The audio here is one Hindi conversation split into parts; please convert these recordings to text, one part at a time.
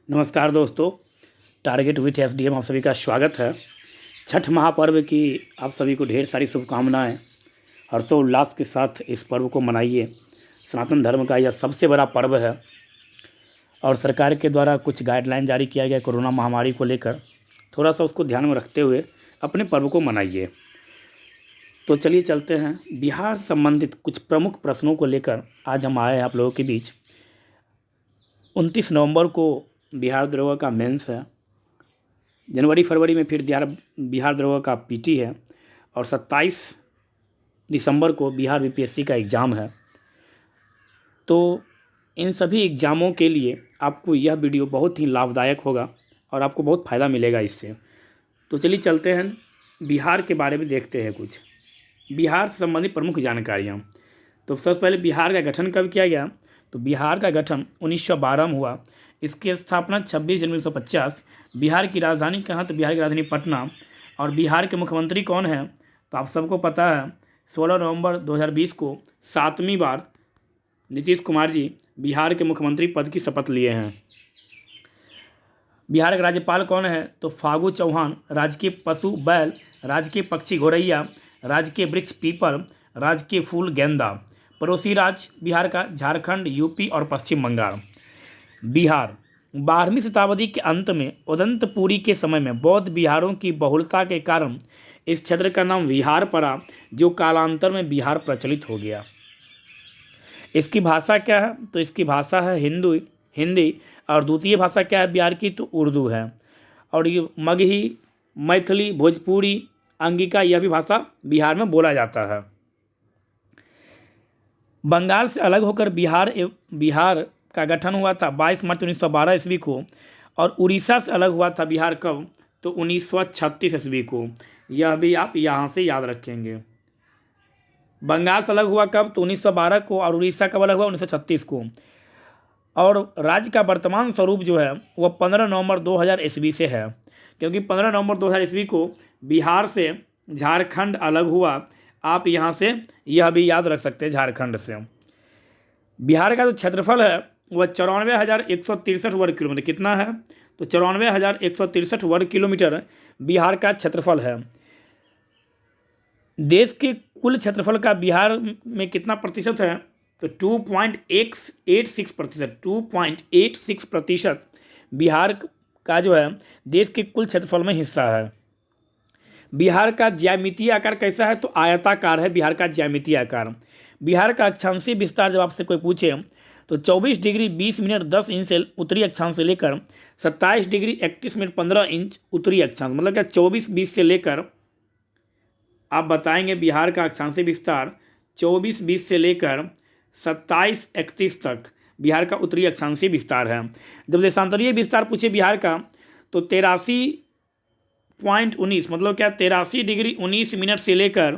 नमस्कार दोस्तों, टारगेट विथ एसडीएम आप सभी का स्वागत है। छठ महापर्व की आप सभी को ढेर सारी शुभकामनाएं। हर्षोल्लास के साथ इस पर्व को मनाइए। सनातन धर्म का यह सबसे बड़ा पर्व है और सरकार के द्वारा कुछ गाइडलाइन जारी किया गया कोरोना महामारी को लेकर। थोड़ा सा उसको ध्यान में रखते हुए अपने पर्व को मनाइए। तो चलिए चलते हैं। बिहार संबंधित कुछ प्रमुख प्रश्नों को लेकर आज हम आए हैं आप लोगों के बीच। 29 नवंबर को बिहार दरोगा का मेंस है। जनवरी फरवरी में फिर बिहार दरोगा का पीटी है और 27 दिसंबर को बिहार बीपीएससी का एग्ज़ाम है। तो इन सभी एग्ज़ामों के लिए आपको यह वीडियो बहुत ही लाभदायक होगा और आपको बहुत फ़ायदा मिलेगा इससे। तो चलिए चलते हैं, बिहार के बारे में देखते हैं कुछ बिहार से संबंधित प्रमुख जानकारियाँ। तो सबसे पहले बिहार का गठन कब किया गया? तो बिहार का गठन 1912 में हुआ। इसकी स्थापना 26 जनवरी 1950। बिहार की राजधानी कहाँ? तो बिहार की राजधानी पटना। और बिहार के मुख्यमंत्री कौन है? तो आप सबको पता है 16 नवंबर 2020 को 7वीं बार नीतीश कुमार जी बिहार के मुख्यमंत्री पद की शपथ लिए हैं। बिहार का राज्यपाल कौन है? तो फागू चौहान। राजकीय पशु बैल, राजकीय पक्षी गौरैया, राजकीय वृक्ष पीपल, राजकीय फूल गेंदा। पड़ोसी राज्य बिहार का झारखंड, यूपी और पश्चिम बंगाल। बिहार 12वीं शताब्दी के अंत में उदंतपुरी के समय में बौद्ध बिहारों की बहुलता के कारण इस क्षेत्र का नाम विहार पड़ा, जो कालांतर में बिहार प्रचलित हो गया। इसकी भाषा क्या है? तो इसकी भाषा है हिंदी और द्वितीय भाषा क्या है बिहार की? तो उर्दू है। और ये मगही, मैथिली, भोजपुरी, अंगिका यह भी भाषा बिहार में बोला जाता है। बंगाल से अलग होकर बिहार का गठन हुआ था 22 मार्च 1912 ईस्वी को। और उड़ीसा से अलग हुआ था बिहार कब? तो 1936 ईस्वी को। यह भी आप यहाँ से याद रखेंगे। बंगाल से अलग हुआ कब? तो 1912 को। और उड़ीसा कब अलग हुआ? 1936 को। और राज्य का वर्तमान स्वरूप जो है वह 15 नवंबर 2000 ईस्वी से है, क्योंकि 15 नवंबर 2000 ईस्वी को बिहार से झारखंड अलग हुआ। आप यहाँ से यह भी याद रख सकते हैं, झारखंड से। बिहार का जो क्षेत्रफल है वह 94,163 वर्ग किलोमीटर। कितना है? तो 94,163 वर्ग किलोमीटर बिहार का क्षेत्रफल है। देश के कुल क्षेत्रफल का बिहार में कितना प्रतिशत है? तो 2.86%। 2.86% बिहार का जो है देश के कुल क्षेत्रफल में हिस्सा है। बिहार का ज्यामितीय आकार कैसा है? तो आयताकार है बिहार का ज्यामितीय आकार। बिहार का अक्षांशीय विस्तार जब आपसे कोई पूछे तो 24 डिग्री 20 मिनट 10 इंच से उत्तरी अक्षांश से लेकर 27 डिग्री 31 मिनट 15 इंच उत्तरी अक्षांश, मतलब क्या 24-20 से लेकर आप बताएंगे बिहार का अक्षांशीय विस्तार 24-20 से लेकर 27-31 तक बिहार का उत्तरी अक्षांशीय विस्तार है। जब देशांतरीय विस्तार पूछे बिहार का तो 83.19 मतलब क्या 83 डिग्री 19 मिनट से लेकर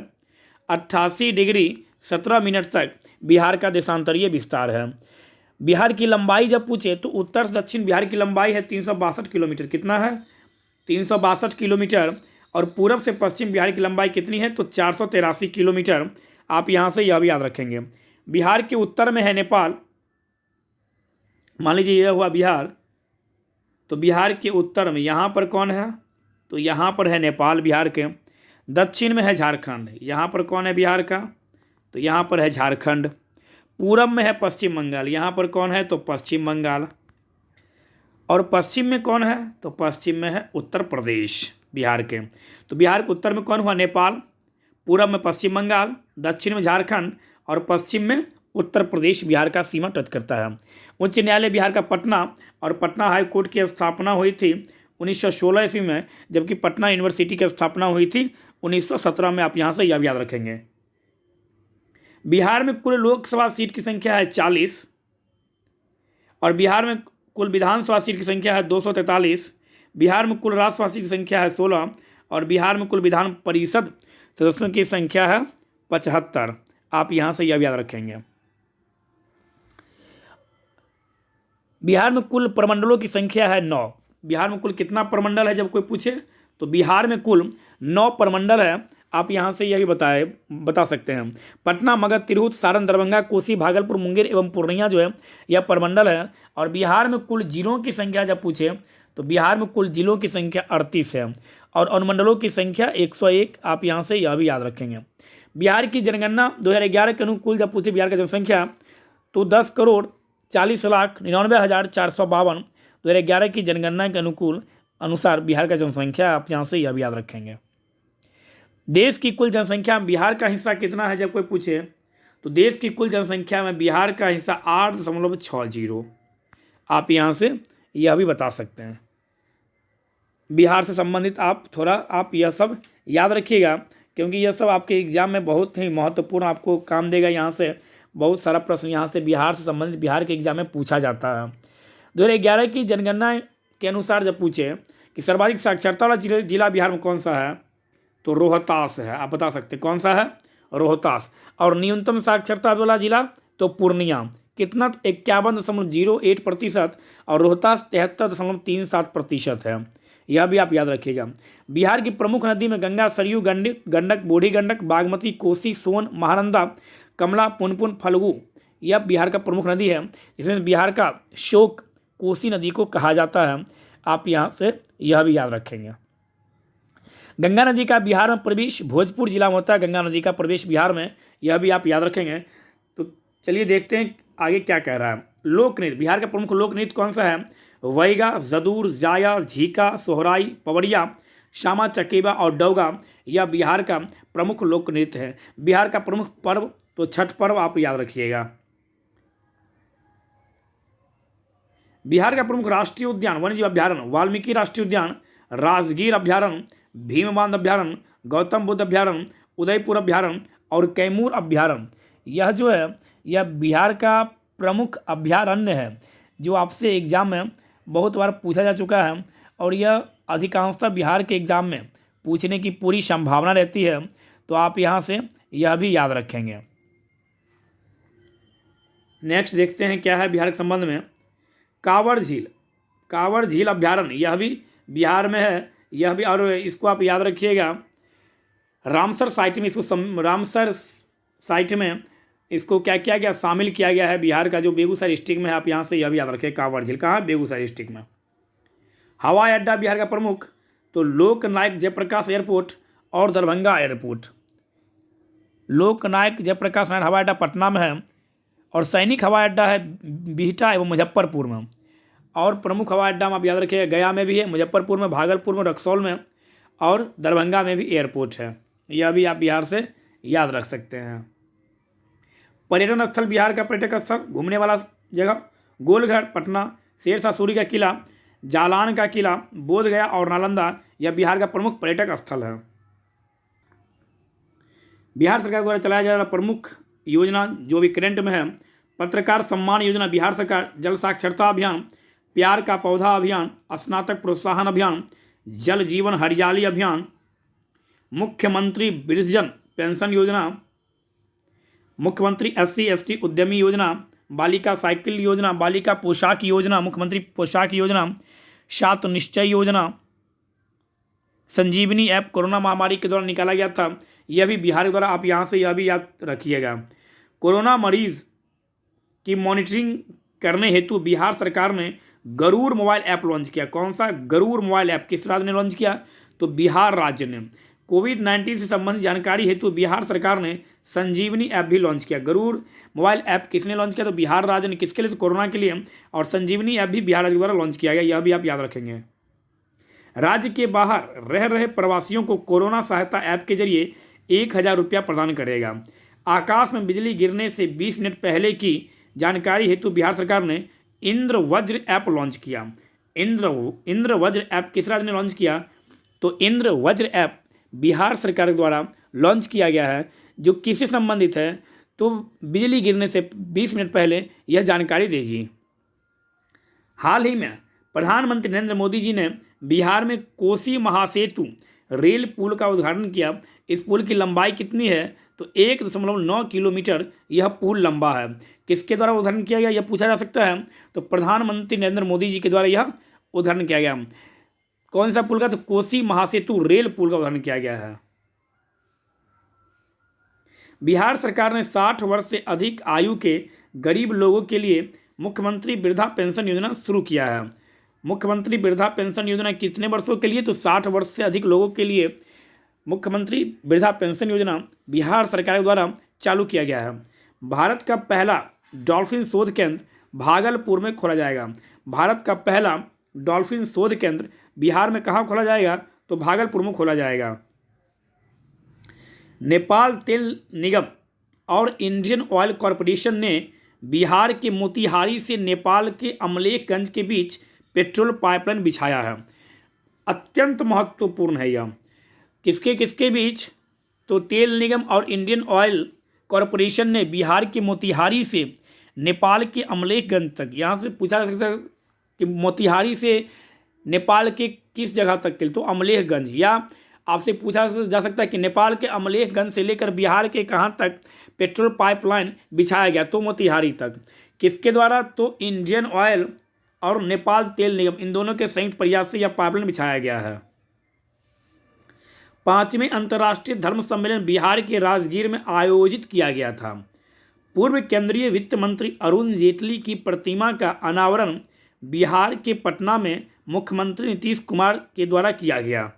88 डिग्री 17 मिनट तक बिहार का देशांतरीय विस्तार है। बिहार की लंबाई जब पूछे तो उत्तर से दक्षिण बिहार की लंबाई है 362 किलोमीटर। कितना है? 362 किलोमीटर। और पूरब से पश्चिम बिहार की लंबाई कितनी है? तो 483 किलोमीटर। आप यहाँ से यह भी याद रखेंगे। बिहार के उत्तर में है नेपाल। मान लीजिए यह हुआ बिहार, तो बिहार के उत्तर में यहाँ पर कौन है? तो यहाँ पर है नेपाल बिहार के। दक्षिण में है झारखंड। यहाँ पर कौन है बिहार का? तो यहाँ पर है झारखंड। पूरब में है पश्चिम बंगाल। यहाँ पर कौन है? तो पश्चिम बंगाल। और पश्चिम में कौन है? तो पश्चिम में है उत्तर प्रदेश बिहार के। तो बिहार के उत्तर में कौन हुआ? नेपाल। पूरब में पश्चिम बंगाल, दक्षिण में झारखंड और पश्चिम में उत्तर प्रदेश बिहार का सीमा टच करता है। उच्च न्यायालय बिहार का पटना। और पटना हाई कोर्ट की स्थापना हुई थी 1916 ईस्वी में, जबकि पटना यूनिवर्सिटी की स्थापना हुई थी 1917 में। आप यहाँ से यह याद रखेंगे। बिहार में कुल लोकसभा सीट की संख्या है 40 और बिहार में कुल विधानसभा सीट की संख्या है 243। बिहार में कुल राज्यसभा सीट की संख्या है 16 और बिहार में कुल विधान परिषद सदस्यों की संख्या है 75। आप यहाँ से यह याद रखेंगे। बिहार में कुल प्रमंडलों की संख्या है 9। बिहार में कुल कितना प्रमंडल है जब कोई पूछे? तो बिहार में कुल 9 प्रमंडल है। आप यहाँ से यह भी बता सकते हैं। पटना, मगध, तिरहुत, सारण, दरभंगा, कोसी, भागलपुर, मुंगेर एवं पूर्णिया जो है यह प्रमंडल है। और बिहार में कुल जिलों की संख्या जब पूछे तो बिहार में कुल जिलों की संख्या 38 है और अनुमंडलों की संख्या 101। आप यहाँ से यह भी याद रखेंगे। बिहार की जनगणना 2011 के अनुकूल जब पूछे बिहार की जनसंख्या तो 10,40,99,452 2011 की जनगणना के अनुसार बिहार का जनसंख्या। आप यहाँ से यह भी याद रखेंगे। देश की कुल जनसंख्या में बिहार का हिस्सा कितना है जब कोई पूछे तो देश की कुल जनसंख्या में बिहार का हिस्सा 8.60। आप यहाँ से यह भी बता सकते हैं। बिहार से संबंधित आप यह सब याद रखिएगा, क्योंकि यह सब आपके एग्जाम में बहुत ही महत्वपूर्ण आपको काम देगा। यहाँ से बहुत सारा प्रश्न यहाँ से बिहार से संबंधित बिहार के एग्जाम में पूछा जाता है। 2011 की जनगणना के अनुसार जब पूछे कि सर्वाधिक साक्षरता वाला जिला बिहार में कौन सा है तो रोहतास है। आप बता सकते कौन सा है, रोहतास। और न्यूनतम साक्षरता वाला जिला तो पूर्णिया, कितना 51.08% और रोहतास 73.37% है। यह भी आप याद रखिएगा। बिहार की प्रमुख नदी में गंगा, सरयू, गंडक, बूढ़ी गंडक, बागमती, कोसी, सोन, महानंदा, कमला, पुनपुन, फल्गु यह बिहार का प्रमुख नदी है, जिसमें बिहार का शोक कोसी नदी को कहा जाता है। आप यहाँ से यह भी याद रखेंगे। गंगा नदी का बिहार में प्रवेश भोजपुर जिला में होता है। गंगा नदी का प्रवेश बिहार में, यह भी आप याद रखेंगे। तो चलिए देखते हैं आगे क्या कह रहा है। लोक नृत्य, बिहार का प्रमुख लोक नृत्य कौन सा है? वैगा, जदूर, जाया, झीका, सोहराई, पवड़िया, श्यामा चकेबा और डौगा यह बिहार का प्रमुख लोक नृत्य है। बिहार का प्रमुख पर्व तो छठ पर्व आप याद रखिएगा। बिहार का प्रमुख राष्ट्रीय उद्यान वन्यजीव अभ्यारण्य वाल्मीकि राष्ट्रीय उद्यान, राजगीर अभ्यारण्य, भीमबांध अभ्यारण्य, गौतम बुद्ध अभ्यारण्य, उदयपुर अभ्यारण्य और कैमूर अभ्यारण्य यह जो है यह बिहार का प्रमुख अभ्यारण्य है, जो आपसे एग्जाम में बहुत बार पूछा जा चुका है और यह अधिकांशतः बिहार के एग्जाम में पूछने की पूरी संभावना रहती है। तो आप यहाँ से यह भी याद रखेंगे। नेक्स्ट देखते हैं क्या है बिहार के संबंध में। कांवड़ झील अभ्यारण्य यह भी बिहार में है। यह भी, और इसको आप याद रखिएगा। रामसर साइट में इसको क्या किया गया, शामिल किया गया है बिहार का, जो बेगूसराय डिस्ट्रिक्ट में है। आप यहाँ से यह भी याद रखें। कांवड़ झील कहाँ है? बेगूसराय डिस्ट्रिक्ट में। हवाई अड्डा बिहार का प्रमुख तो लोकनायक जयप्रकाश एयरपोर्ट और दरभंगा एयरपोर्ट। लोकनायक जयप्रकाश नारायण हवाई अड्डा पटना में है और सैनिक हवाई अड्डा है बिहटा एवं मुजफ्फरपुर में। और प्रमुख हवाई अड्डा आप याद रखिएगा, गया में भी है, मुजफ्फरपुर में, भागलपुर में, रक्सौल में और दरभंगा में भी एयरपोर्ट है। यह भी आप बिहार से याद रख सकते हैं। पर्यटन स्थल बिहार का पर्यटक स्थल घूमने वाला जगह गोलघर पटना, शेरशाह सूरी का किला, जालान का किला, बोधगया और नालंदा यह बिहार का प्रमुख पर्यटक स्थल है। बिहार सरकार द्वारा चलाया जा रहा प्रमुख योजना जो भी करंट में है, पत्रकार सम्मान योजना बिहार सरकार, जल साक्षरता अभियान, प्यार का पौधा अभियान, स्नातक प्रोत्साहन अभियान, जल जीवन हरियाली अभियान, मुख्यमंत्री वृद्धजन पेंशन योजना, मुख्यमंत्री SC/ST उद्यमी योजना, बालिका साइकिल योजना, बालिका पोशाक योजना, मुख्यमंत्री पोशाक योजना, छात्र निश्चय योजना, संजीवनी ऐप कोरोना महामारी के दौरान निकाला गया था। यह भी बिहार के द्वारा, आप यहाँ से यह भी याद रखिएगा। कोरोना मरीज की मॉनिटरिंग करने हेतु बिहार सरकार ने गरुड़ मोबाइल ऐप लॉन्च किया। कौन सा? गरुड़ मोबाइल ऐप किस राज्य ने लॉन्च किया? तो बिहार राज्य ने। कोविड-19 से संबंधित जानकारी हेतु बिहार सरकार ने संजीवनी ऐप भी लॉन्च किया। गरुड़ मोबाइल ऐप किसने लॉन्च किया? तो बिहार राज्य ने। किसके लिए? तो कोरोना के लिए। और संजीवनी ऐप भी बिहार राज्य द्वारा लॉन्च किया गया। यह भी आप याद रखेंगे। राज्य के बाहर रह रहे प्रवासियों को कोरोना सहायता ऐप के जरिए 1,000 रुपया प्रदान करेगा। आकाश में बिजली गिरने से 20 मिनट पहले की जानकारी हेतु बिहार सरकार ने इंद्र वज्र ऐप लॉन्च किया। इंद्र वज्र ऐप किस राज्य ने लॉन्च किया? तो इंद्र वज्र ऐप बिहार सरकार द्वारा लॉन्च किया गया है, जो किससे संबंधित है? तो बिजली गिरने से 20 मिनट पहले यह जानकारी देगी। हाल ही में प्रधानमंत्री नरेंद्र मोदी जी ने बिहार में कोसी महासेतु रेल पुल का उद्घाटन किया। इस पुल की लंबाई कितनी है? तो 1.9 किलोमीटर यह पुल लंबा है। किसके द्वारा उद्घाटन किया गया, यह पूछा जा सकता है। तो प्रधानमंत्री नरेंद्र मोदी जी के द्वारा यह उद्घाटन किया गया। कौन सा पुल का? तो कोसी महासेतु रेल पुल का उद्घाटन किया गया है। बिहार सरकार ने 60 वर्ष से अधिक आयु के गरीब लोगों के लिए मुख्यमंत्री वृद्धा पेंशन योजना शुरू किया है। मुख्यमंत्री वृद्धा पेंशन योजना कितने वर्षों के लिए? तो 60 वर्ष से अधिक लोगों के लिए मुख्यमंत्री वृद्धा पेंशन योजना बिहार सरकार द्वारा चालू किया गया है। भारत का पहला डॉल्फिन शोध केंद्र भागलपुर में खोला जाएगा। भारत का पहला डॉल्फिन शोध केंद्र बिहार में कहाँ खोला जाएगा? तो भागलपुर में खोला जाएगा। नेपाल तेल निगम और इंडियन ऑयल कॉरपोरेशन ने बिहार के मोतिहारी से नेपाल के अमलेखगंज के बीच पेट्रोल पाइपलाइन बिछाया है। अत्यंत महत्वपूर्ण है यह। किसके किसके बीच? तो तेल निगम और इंडियन ऑयल कॉरपोरेशन ने बिहार के मोतिहारी से नेपाल के अमलेखगंज तक, यहाँ से पूछा जा सकता है कि मोतिहारी से नेपाल के किस जगह तक के, तो अमलेखगंज, या आपसे पूछा जा सकता है कि नेपाल के अमलेखगंज से लेकर बिहार के कहाँ तक पेट्रोल पाइपलाइन बिछाया गया, तो मोतिहारी तक। किसके द्वारा? तो इंडियन ऑयल और नेपाल तेल निगम, इन दोनों के संयुक्त प्रयास से यह पाइपलाइन बिछाया गया है। 5वें अंतर्राष्ट्रीय धर्म सम्मेलन बिहार के राजगीर में आयोजित किया गया था। पूर्व केंद्रीय वित्त मंत्री अरुण जेटली की प्रतिमा का अनावरण बिहार के पटना में मुख्यमंत्री नीतीश कुमार के द्वारा किया गया।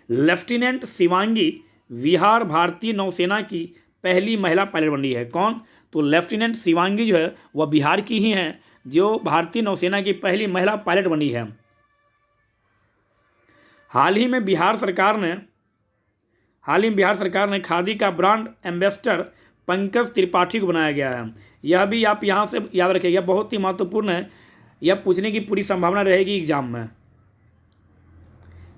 लेफ्टिनेंट शिवांगी बिहार भारतीय नौसेना की पहली महिला पायलट बनी है। कौन? तो लेफ्टिनेंट शिवांगी जो है वह बिहार की ही हैं, जो भारतीय नौसेना की पहली महिला पायलट बनी है। हाल ही में बिहार सरकार ने खादी का ब्रांड एम्बेसडर पंकज त्रिपाठी को बनाया गया है। यह भी आप यहाँ से याद रखिएगा, बहुत ही महत्वपूर्ण है। यह पूछने की पूरी संभावना रहेगी एग्जाम में।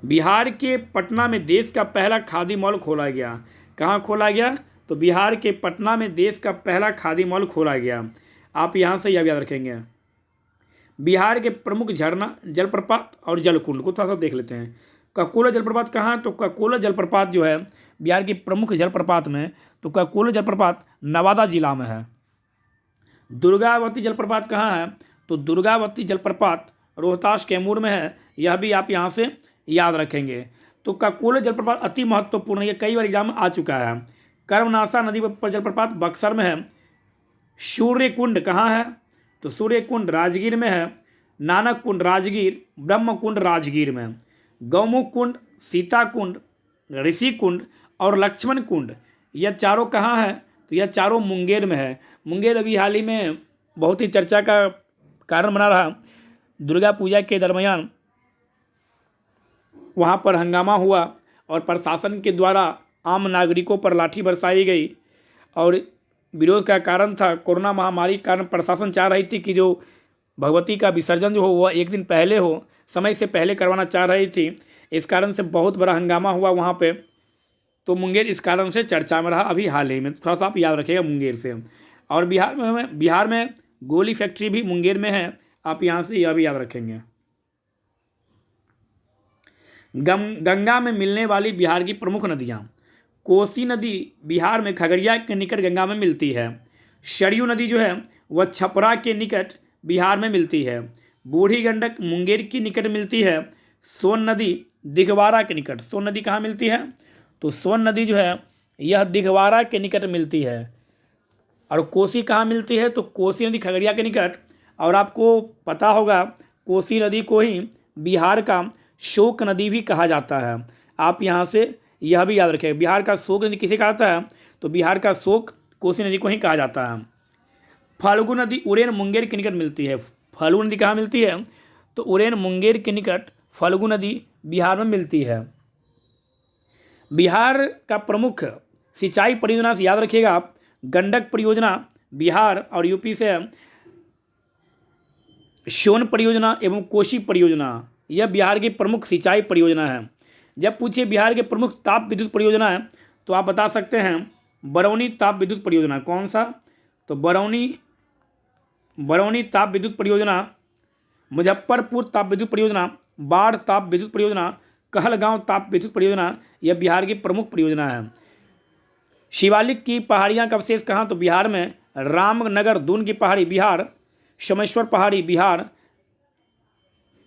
बिहार के पटना में देश का पहला खादी मॉल खोला गया। कहाँ खोला गया? तो बिहार के पटना में देश का पहला खादी मॉल खोला गया। आप यहाँ से यह याद रखेंगे। बिहार के प्रमुख झरना, जलप्रपात और जलकुंड को थोड़ा सा देख लेते हैं। ककोला जलप्रपात कहाँ? तो ककोला जलप्रपात जो है बिहार की प्रमुख जलप्रपात में, तो ककोला जलप्रपात नवादा जिला में है। दुर्गावती जलप्रपात कहाँ है? तो दुर्गावती जलप्रपात रोहतास कैमूर में है। यह भी आप यहाँ से याद रखेंगे। तो ककोला जलप्रपात अति महत्वपूर्ण है, ये कई बार एग्जाम में आ चुका है। कर्मनाशा नदी पर जलप्रपात बक्सर में है। सूर्यकुंड कहाँ है? तो सूर्यकुंड राजगीर में है। नानक कुंड राजगीर, ब्रह्म कुंड राजगीर में, गौमुख कुंड, सीता कुंड, ऋषि कुंड और लक्ष्मण कुंड, यह चारों कहाँ है? तो यह चारों मुंगेर में है। मुंगेर अभी हाल ही में बहुत ही चर्चा का कारण बना रहा। दुर्गा पूजा के दरमियान वहाँ पर हंगामा हुआ और प्रशासन के द्वारा आम नागरिकों पर लाठी बरसाई गई और विरोध का कारण था कोरोना महामारी के कारण प्रशासन चाह रही थी कि जो भगवती का विसर्जन जो हो वह एक दिन पहले हो, समय से पहले करवाना चाह रही थी। इस कारण से बहुत बड़ा हंगामा हुआ वहाँ पे। तो मुंगेर इस कारण से चर्चा में रहा अभी हाल ही में। थोड़ा सा आप याद रखिएगा मुंगेर से। और बिहार में गोली फैक्ट्री भी मुंगेर में है, आप यहाँ से यह भी याद रखेंगे। गंगा में मिलने वाली बिहार की प्रमुख नदियाँ। कोसी नदी बिहार में खगड़िया के निकट गंगा में मिलती है। सरयू नदी जो है वह छपरा के निकट बिहार में मिलती है। बूढ़ी गंडक मुंगेर के निकट मिलती है। सोन नदी दिघवारा के निकट। सोन नदी कहाँ मिलती है? तो सोन नदी जो है यह दिघवारा के निकट मिलती है। और कोसी कहाँ मिलती है? तो कोसी नदी खगड़िया के निकट। और आपको पता होगा कोसी नदी को ही बिहार का शोक नदी भी कहा जाता है। आप यहाँ से यह भी याद रखें, बिहार का शोक नदी किसे कहा जाता है? तो बिहार का शोक कोसी नदी को ही कहा जाता है। फाल्गु नदी उरेन मुंगेर के निकट मिलती है। फाल्गु नदी कहाँ मिलती है? तो उरेन मुंगेर के निकट फाल्गु नदी बिहार में मिलती है। बिहार का प्रमुख सिंचाई परियोजना से याद रखिएगा आप, गंडक परियोजना बिहार और यूपी से है। सोन परियोजना एवं कोसी परियोजना यह बिहार की प्रमुख सिंचाई परियोजना है। जब पूछिए बिहार के प्रमुख ताप विद्युत परियोजना है तो आप बता सकते हैं बरौनी ताप विद्युत परियोजना। कौन सा? तो बरौनी ताप विद्युत परियोजना, मुजफ्फरपुर ताप विद्युत परियोजना, बाढ़ ताप विद्युत परियोजना, कहलगांव ताप विद्युत परियोजना, यह बिहार की प्रमुख परियोजना है। शिवालिक की पहाड़ियाँ का अवशेष कहाँ? तो बिहार में रामनगर दून की पहाड़ी बिहार, सोमेश्वर पहाड़ी बिहार,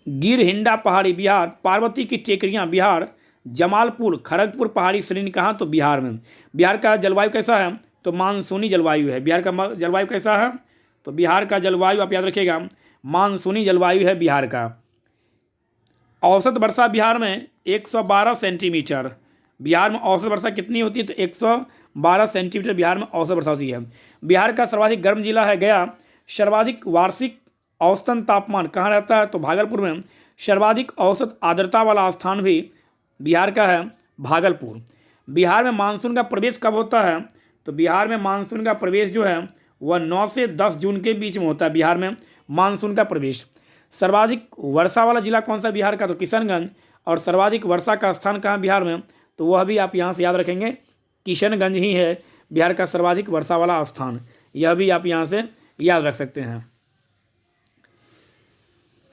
गिरहिंडा पहाड़ी बिहार, पार्वती की टेकरियाँ बिहार, जमालपुर खड़गपुर पहाड़ी श्रेणी कहाँ? तो बिहार में। बिहार का जलवायु कैसा है? तो मानसूनी जलवायु है। बिहार का जलवायु कैसा है? तो बिहार का जलवायु आप याद रखिएगा मानसूनी जलवायु है बिहार का। औसत वर्षा बिहार में 112 सेंटीमीटर। बिहार में औसत वर्षा कितनी होती है? तो 112 सेंटीमीटर बिहार में औसत वर्षा होती है। बिहार का सर्वाधिक गर्म जिला है गया। सर्वाधिक वार्षिक औसतन तापमान कहाँ रहता है? तो भागलपुर में। सर्वाधिक औसत आर्द्रता वाला स्थान भी बिहार का है भागलपुर। बिहार में मानसून का प्रवेश कब होता है? तो बिहार में मानसून का प्रवेश जो है वह 9 से 10 जून के बीच में होता है बिहार में मानसून का प्रवेश। सर्वाधिक वर्षा वाला जिला कौन सा बिहार का? तो किशनगंज। और सर्वाधिक वर्षा का स्थान कहाँ बिहार में? तो वह भी आप यहाँ से याद रखेंगे किशनगंज ही है बिहार का सर्वाधिक वर्षा वाला स्थान। यह भी आप यहाँ से याद रख सकते हैं।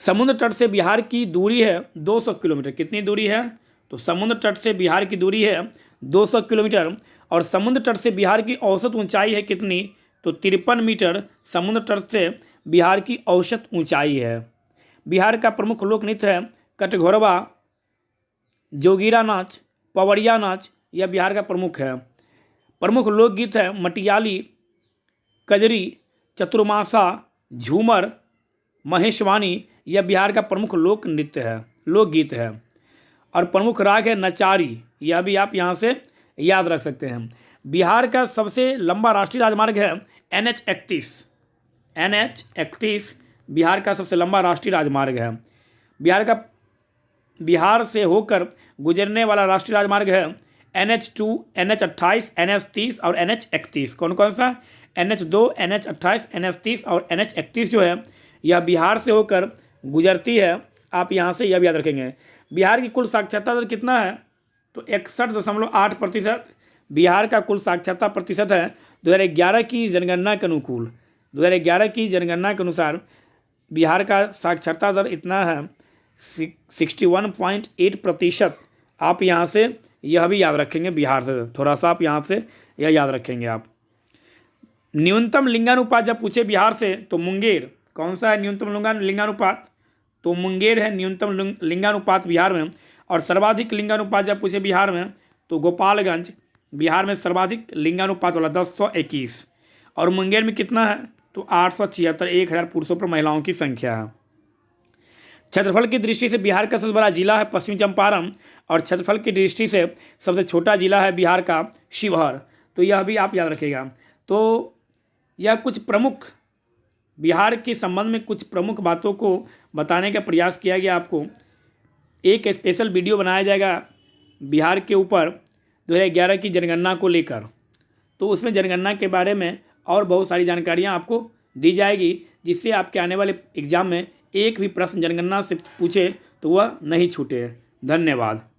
समुद्र तट से बिहार की दूरी है 200 किलोमीटर। कितनी दूरी है? तो समुद्र तट से बिहार की दूरी है 200 किलोमीटर। और समुद्र तट से बिहार की औसत ऊंचाई है कितनी? तो 53 मीटर समुद्र तट से बिहार की औसत ऊंचाई है। बिहार का प्रमुख लोक नृत्य है कटघोरवा, जोगीरा नाच, पवड़िया नाच। यह बिहार का प्रमुख है। प्रमुख लोकगीत है मटियाली, कजरी, चतुर्मासा, झूमर, महेशवानी। यह बिहार का प्रमुख लोक नृत्य है, लोकगीत है। और प्रमुख राग है नचारी। यह भी आप यहाँ से याद रख सकते हैं। बिहार का सबसे लंबा राष्ट्रीय राजमार्ग है NH-31। NH-31 बिहार का सबसे लंबा राष्ट्रीय राजमार्ग है। बिहार से होकर गुजरने वाला राष्ट्रीय राजमार्ग है NH-2, NH-28, NH-30 और NH-31। कौन कौन सा? NH-2, NH-28, NH-30 और NH-31 जो है यह बिहार से होकर गुजरती है। आप यहाँ से यह भी याद रखेंगे। बिहार की कुल साक्षरता दर कितना है? तो 61.8%। बिहार का कुल साक्षरता प्रतिशत है 2011 की जनगणना के अनुकूल। 2011 की जनगणना के अनुसार बिहार का साक्षरता दर इतना है 61.8%। आप यहाँ से यह भी याद रखेंगे। बिहार से थोड़ा सा आप यहाँ से यह याद रखेंगे आप। न्यूनतम लिंगानुपात जब पूछे बिहार से तो मुंगेर कौन सा है न्यूनतम लिंगानुपात? तो मुंगेर है न्यूनतम लिंगानुपात बिहार में। और सर्वाधिक लिंगानुपात जब पूछे बिहार में तो गोपालगंज बिहार में सर्वाधिक लिंगानुपात वाला 1021। और मुंगेर में कितना है? तो 876। 1000 पुरुषों पर महिलाओं की संख्या है। क्षेत्रफल की दृष्टि से बिहार का सबसे बड़ा जिला है पश्चिमी चंपारण। और क्षेत्रफल की दृष्टि से सबसे छोटा जिला है बिहार का शिवहर। तो यह भी आप याद रखिएगा। तो यह कुछ प्रमुख बिहार के संबंध में कुछ प्रमुख बातों को बताने का प्रयास किया गया। आपको एक स्पेशल वीडियो बनाया जाएगा बिहार के ऊपर 2011 की जनगणना को लेकर। तो उसमें जनगणना के बारे में और बहुत सारी जानकारियाँ आपको दी जाएगी, जिससे आपके आने वाले एग्जाम में एक भी प्रश्न जनगणना से पूछे तो वह नहीं छूटे। धन्यवाद।